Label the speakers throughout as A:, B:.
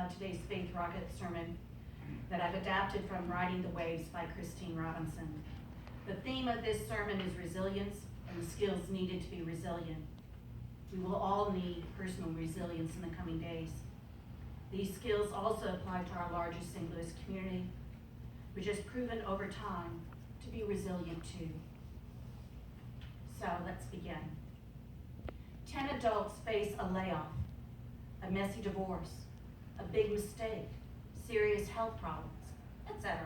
A: today's Faith Rocket sermon that I've adapted from Riding the Waves by Christine Robinson. The theme of this sermon is resilience and the skills needed to be resilient. We will all need personal resilience in the coming days. These skills also apply to our largest St. Louis community, which has proven over time to be resilient too. So let's begin. 10 adults face a layoff, a messy divorce, a big mistake, serious health problems, etc.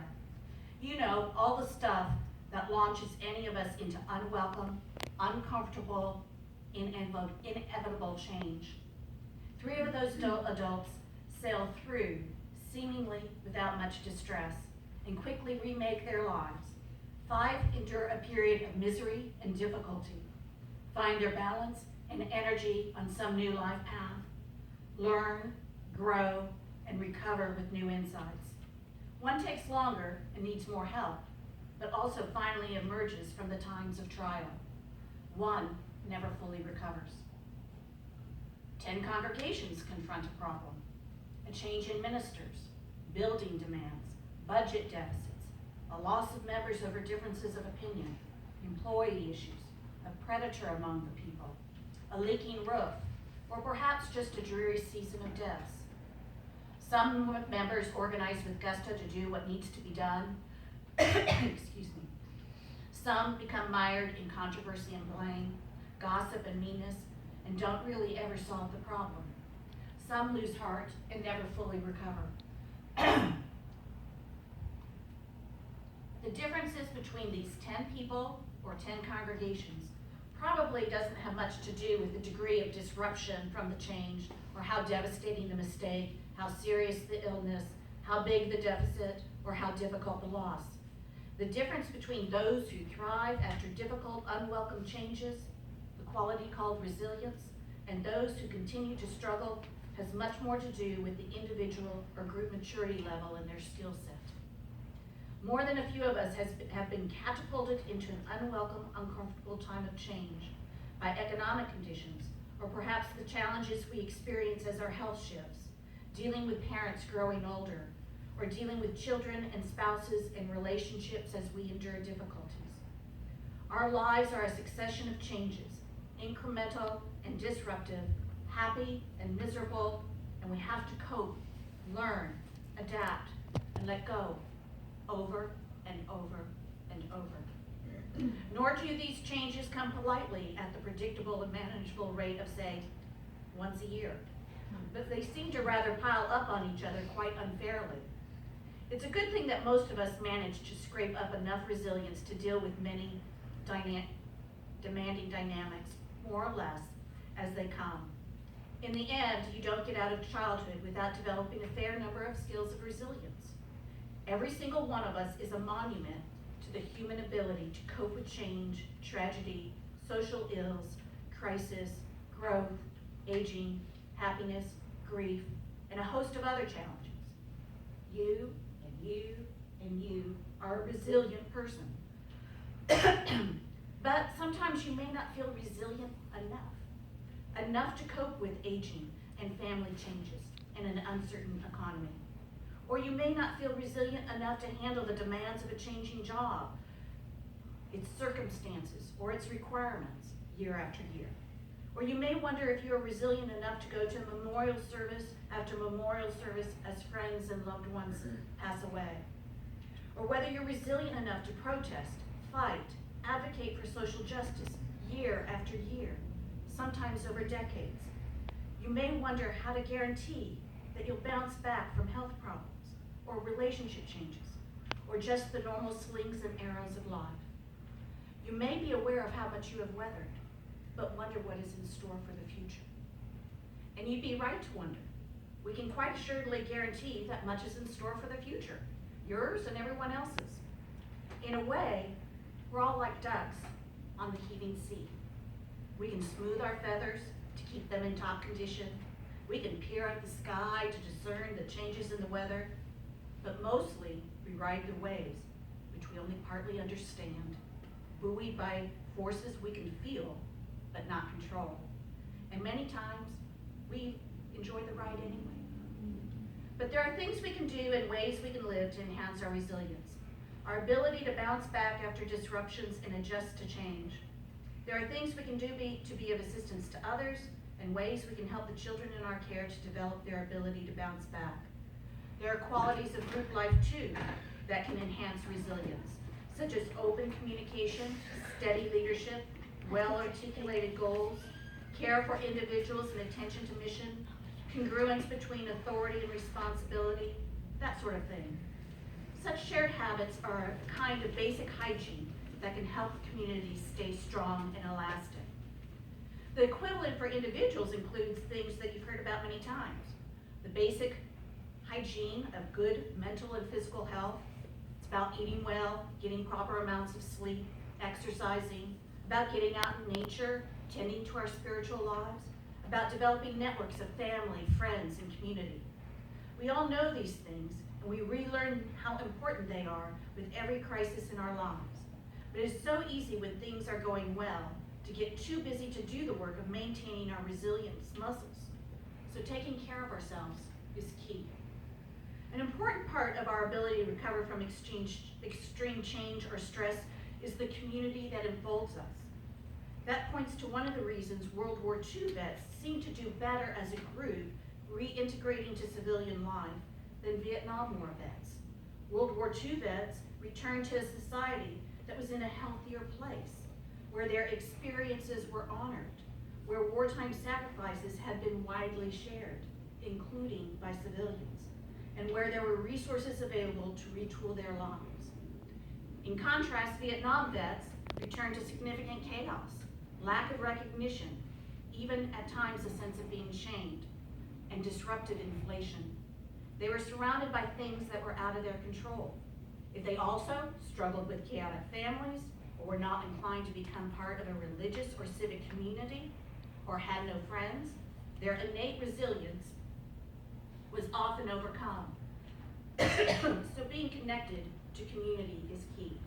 A: You know, all the stuff that launches any of us into unwelcome, uncomfortable, inevitable change. 3 of those adults sail through, seemingly without much distress, and quickly remake their lives. 5 endure a period of misery and difficulty, find their balance and energy on some new life path, learn, grow, and recover with new insights. 1 takes longer and needs more help, but also finally emerges from the times of trial. 1 never fully recovers. 10 congregations confront a problem, a change in ministers, building demands, budget deficits, a loss of members over differences of opinion, employee issues, a predator among the people, a leaking roof, or perhaps just a dreary season of deaths. Some members organize with gusto to do what needs to be done. Excuse me. Some become mired in controversy and blame, gossip and meanness, and don't really ever solve the problem. Some lose heart and never fully recover. The differences between these 10 people or 10 congregations probably doesn't have much to do with the degree of disruption from the change, or how devastating the mistake, how serious the illness, how big the deficit, or how difficult the loss. The difference between those who thrive after difficult, unwelcome changes, the quality called resilience, and those who continue to struggle has much more to do with the individual or group maturity level in their skill set. More than a few of us have been catapulted into an unwelcome, uncomfortable time of change by economic conditions, or perhaps the challenges we experience as our health shifts, dealing with parents growing older, or dealing with children and spouses and relationships as we endure difficulties. Our lives are a succession of changes, incremental and disruptive, happy and miserable, and we have to cope, learn, adapt, and let go over and over and over. Nor do these changes come politely at the predictable and manageable rate of, say, once a year, but they seem to rather pile up on each other quite unfairly. It's a good thing that most of us manage to scrape up enough resilience to deal with many demanding dynamics, more or less, as they come. In the end, you don't get out of childhood without developing a fair number of skills of resilience. Every single one of us is a monument to the human ability to cope with change, tragedy, social ills, crisis, growth, aging, happiness, grief, and a host of other challenges. You and you and you are a resilient person. But sometimes you may not feel resilient enough to cope with aging and family changes in an uncertain economy. Or you may not feel resilient enough to handle the demands of a changing job, its circumstances, or its requirements year after year. Or you may wonder if you are resilient enough to go to memorial service after memorial service as friends and loved ones pass away. Or whether you're resilient enough to protest, fight, advocate for social justice year after year, sometimes over decades. You may wonder how to guarantee that you'll bounce back from health problems, or relationship changes, or just the normal slings and arrows of life. You may be aware of how much you have weathered, but wonder what is in store for the future. And you'd be right to wonder. We can quite assuredly guarantee that much is in store for the future, yours and everyone else's. In a way, we're all like ducks on the heaving sea. We can smooth our feathers to keep them in top condition. We can peer at the sky to discern the changes in the weather, but mostly we ride the waves, which we only partly understand, buoyed by forces we can feel, but not control. And many times, we enjoy the ride anyway. But there are things we can do and ways we can live to enhance our resilience. Our ability to bounce back after disruptions and adjust to change. There are things we can do to be of assistance to others, and ways we can help the children in our care to develop their ability to bounce back. There are qualities of group life too that can enhance resilience, such as open communication, steady leadership, well-articulated goals, care for individuals and attention to mission, congruence between authority and responsibility, that sort of thing. Such shared habits are a kind of basic hygiene that can help communities stay strong and elastic. The equivalent for individuals includes things that you've heard about many times. The basic hygiene of good mental and physical health. It's about eating well, getting proper amounts of sleep, exercising, about getting out in nature, tending to our spiritual lives, about developing networks of family, friends, and community. We all know these things, and we relearn how important they are with every crisis in our lives. But it is so easy when things are going well to get too busy to do the work of maintaining our resilience muscles. So taking care of ourselves is key. An important part of our ability to recover from extreme change or stress is the community that enfolds us. That points to one of the reasons World War II vets seem to do better as a group reintegrating to civilian life than Vietnam War vets. World War II vets returned to a society that was in a healthier place, where their experiences were honored, where wartime sacrifices had been widely shared, including by civilians, and where there were resources available to retool their lives. In contrast, Vietnam vets returned to significant chaos, lack of recognition, even at times a sense of being shamed, and disrupted inflation. They were surrounded by things that were out of their control. If they also struggled with chaotic families, or were not inclined to become part of a religious or civic community, or had no friends, their innate resilience was often overcome. So being connected to community is key.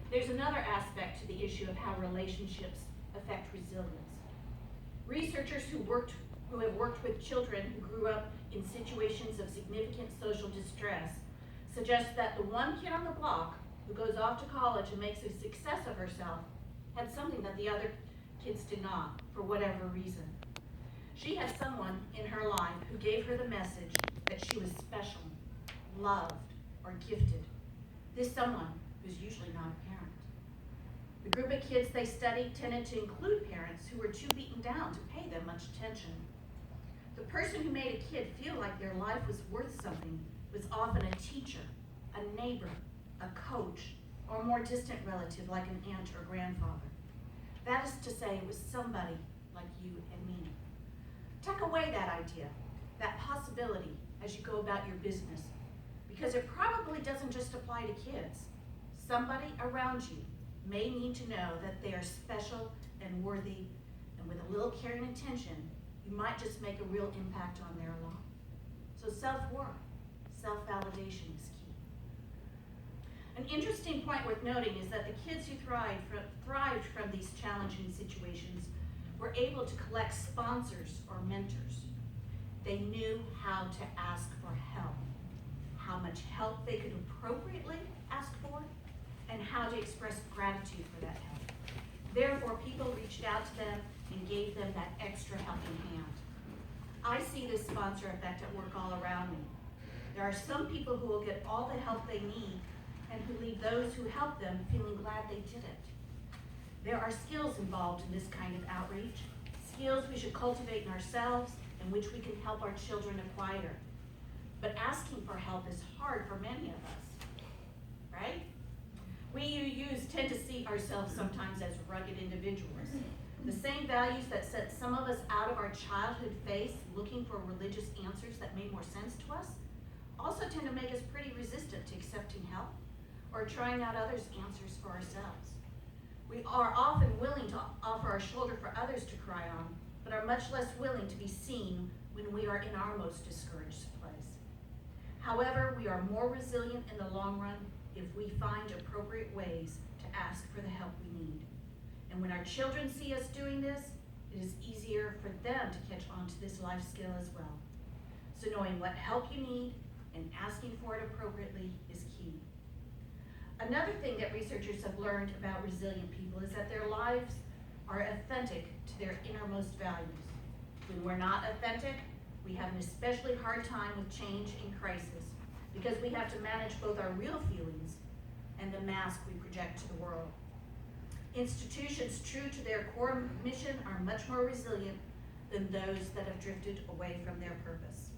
A: There's another aspect to the issue of how relationships affect resilience. Researchers who have worked with children who grew up in situations of significant social distress suggest that the one kid on the block who goes off to college and makes a success of herself had something that the other kids did not, for whatever reason. She had someone in her life who gave her the message that she was special, loved, or gifted. This someone was usually not a parent. The group of kids they studied tended to include parents who were too beaten down to pay them much attention. The person who made a kid feel like their life was worth something was often a teacher, a neighbor, a coach, or a more distant relative like an aunt or grandfather. That is to say, it was somebody like you and me. Tuck away that idea, that possibility as you go about your business, because it probably doesn't just apply to kids. Somebody around you may need to know that they are special and worthy, and with a little care and attention, you might just make a real impact on their life. So self-worth, self-validation is key. An interesting point worth noting is that the kids who thrived from these challenging situations were able to collect sponsors or mentors. They knew how to ask for help, how much help they could appropriately ask for, and how to express gratitude for that help. Therefore, people reached out to them and gave them that extra helping hand. I see this sponsor effect at work all around me. There are some people who will get all the help they need and who leave those who help them feeling glad they did it. There are skills involved in this kind of outreach, skills we should cultivate in ourselves and which we can help our children acquire. But asking for help is hard for many of us, right? We UUs tend to see ourselves sometimes as rugged individuals. The same values that set some of us out of our childhood phase looking for religious answers that made more sense to us also tend to make us pretty resistant to accepting help or trying out others' answers for ourselves. We are often willing to offer our shoulder for others to cry on, but are much less willing to be seen when we are in our most discouraged place. However, we are more resilient in the long run if we find appropriate ways to ask for the help we need. And when our children see us doing this, it is easier for them to catch on to this life skill as well. So knowing what help you need and asking for it appropriately is key. Another thing that researchers have learned about resilient people is that their lives are authentic to their innermost values. When we're not authentic, we have an especially hard time with change and crisis because we have to manage both our real feelings and the mask we project to the world. Institutions true to their core mission are much more resilient than those that have drifted away from their purpose.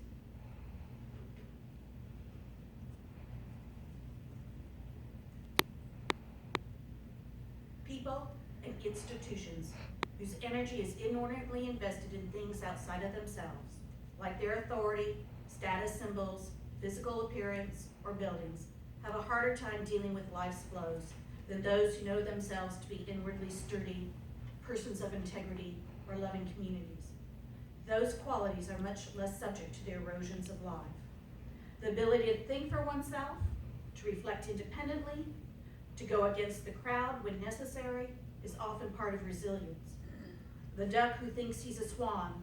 A: People and institutions whose energy is inordinately invested in things outside of themselves, like their authority, status symbols, physical appearance, or buildings, have a harder time dealing with life's flows than those who know themselves to be inwardly sturdy, persons of integrity, or loving communities. Those qualities are much less subject to the erosions of life. The ability to think for oneself, to reflect independently, to go against the crowd when necessary, is often part of resilience. The duck who thinks he's a swan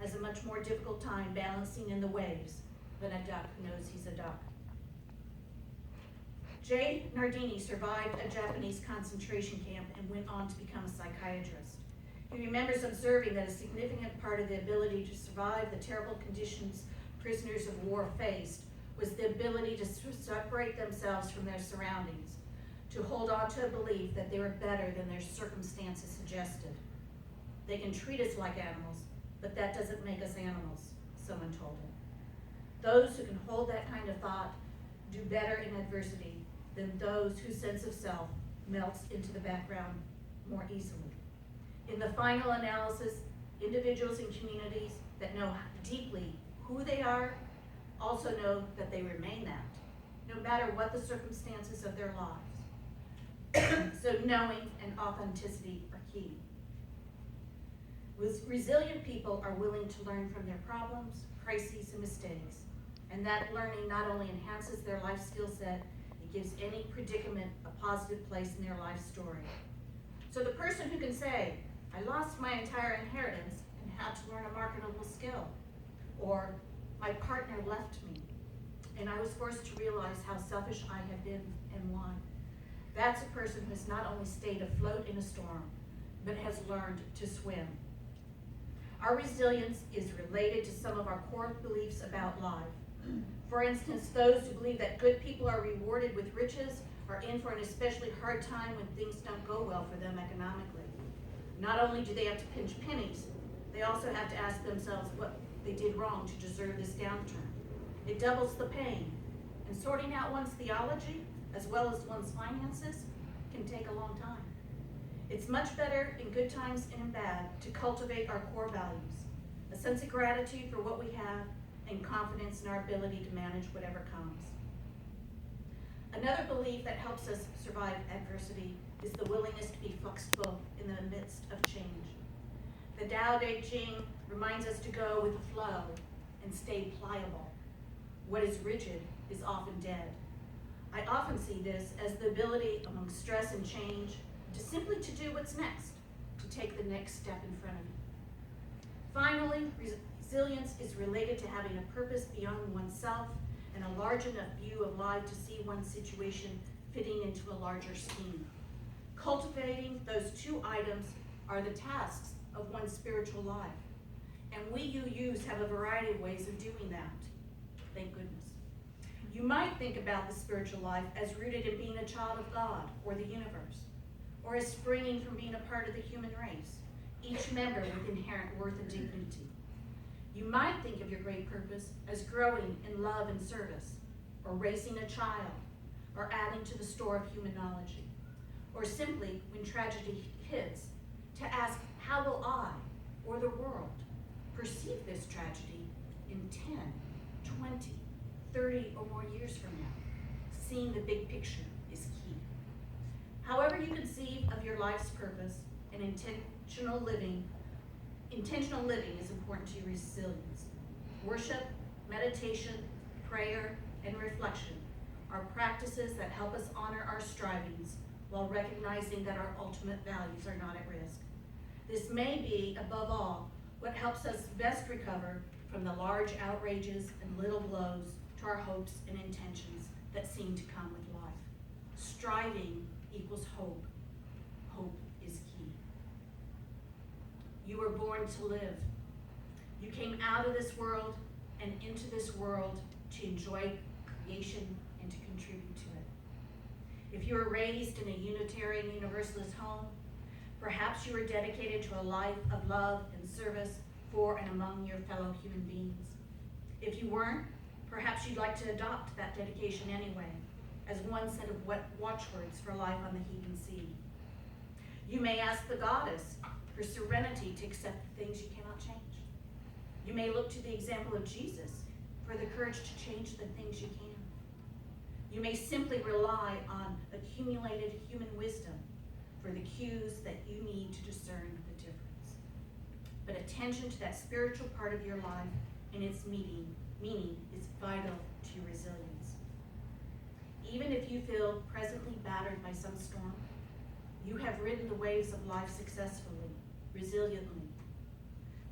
A: has a much more difficult time balancing in the waves than a duck who knows he's a duck. J. Nardini survived a Japanese concentration camp and went on to become a psychiatrist. He remembers observing that a significant part of the ability to survive the terrible conditions prisoners of war faced was the ability to separate themselves from their surroundings, to hold on to a belief that they were better than their circumstances suggested. They can treat us like animals, but that doesn't make us animals, someone told him. Those who can hold that kind of thought do better in adversity than those whose sense of self melts into the background more easily. In the final analysis, individuals and communities that know deeply who they are also know that they remain that, no matter what the circumstances of their lives. So knowing and authenticity are key. Resilient people are willing to learn from their problems, crises, and mistakes, and that learning not only enhances their life skill set, it gives any predicament a positive place in their life story. So the person who can say, I lost my entire inheritance and had to learn a marketable skill, or my partner left me, and I was forced to realize how selfish I have been and why. That's a person who has not only stayed afloat in a storm, but has learned to swim. Our resilience is related to some of our core beliefs about life. For instance, those who believe that good people are rewarded with riches are in for an especially hard time when things don't go well for them economically. Not only do they have to pinch pennies, they also have to ask themselves what they did wrong to deserve this downturn. It doubles the pain, and sorting out one's theology as well as one's finances can take a long time. It's much better in good times and in bad to cultivate our core values, a sense of gratitude for what we have, and confidence in our ability to manage whatever comes. Another belief that helps us survive adversity is the willingness to be flexible in the midst of change. The Tao Te Ching reminds us to go with the flow and stay pliable. What is rigid is often dead. I often see this as the ability among stress and change to simply to do what's next, to take the next step in front of you. Finally, resilience is related to having a purpose beyond oneself and a large enough view of life to see one's situation fitting into a larger scheme. Cultivating those two items are the tasks of one's spiritual life. And we UUs have a variety of ways of doing that. Thank goodness. You might think about the spiritual life as rooted in being a child of God or the universe, or as springing from being a part of the human race, each member with inherent worth and dignity. You might think of your great purpose as growing in love and service, or raising a child, or adding to the store of human knowledge, or simply, when tragedy hits, to ask, how will I, or the world, perceive this tragedy in 10, 20, 30 or more years from now? Seeing the big picture is key. However you conceive of your life's purpose, and intentional living is important to your resilience. Worship, meditation, prayer, and reflection are practices that help us honor our strivings while recognizing that our ultimate values are not at risk. This may be, above all, what helps us best recover from the large outrages and little blows to our hopes and intentions that seem to come with life. Striving equals hope. Hope is key. You were born to live. You came out of this world and into this world to enjoy creation and to contribute to it. If you were raised in a Unitarian Universalist home, perhaps you were dedicated to a life of love and service for and among your fellow human beings. If you weren't, perhaps you'd like to adopt that dedication anyway, as one set of watchwords for life on the heaving sea. You may ask the goddess for serenity to accept the things you cannot change. You may look to the example of Jesus for the courage to change the things you can. You may simply rely on accumulated human wisdom for the cues that you need to discern the difference. But attention to that spiritual part of your life and its meaning is vital to your resilience. Even if you feel presently battered by some storm, you have ridden the waves of life successfully, resiliently.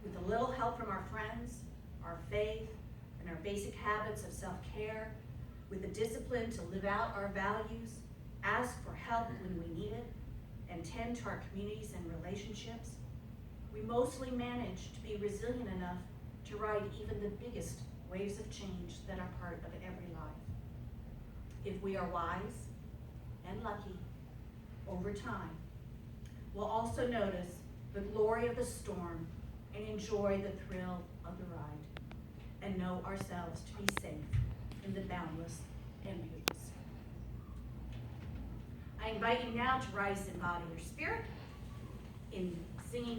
A: With a little help from our friends, our faith, and our basic habits of self-care, with the discipline to live out our values, ask for help when we need it, and tend to our communities and relationships, we mostly manage to be resilient enough to ride even the biggest waves of change that are part of every life. If we are wise and lucky, over time, we'll also notice the glory of the storm and enjoy the thrill of the ride, and know ourselves to be safe in the boundless and beauteous. I invite you now to rise and embody your spirit in singing